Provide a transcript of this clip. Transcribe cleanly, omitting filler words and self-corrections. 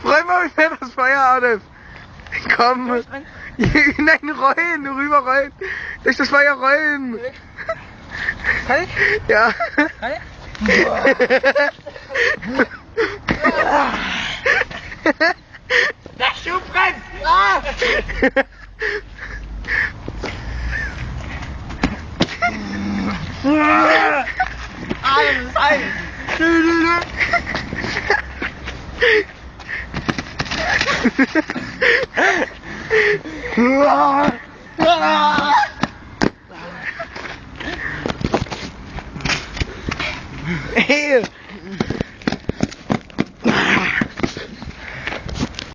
Räum mal wieder das Feuer, Adolf. Komm. Nein, rollen, rüber rollen. Durch das Feuer rollen. Kann ich? Ja. Kann ich? Das Schuh brennt! Ah! Alles heiß! Hey.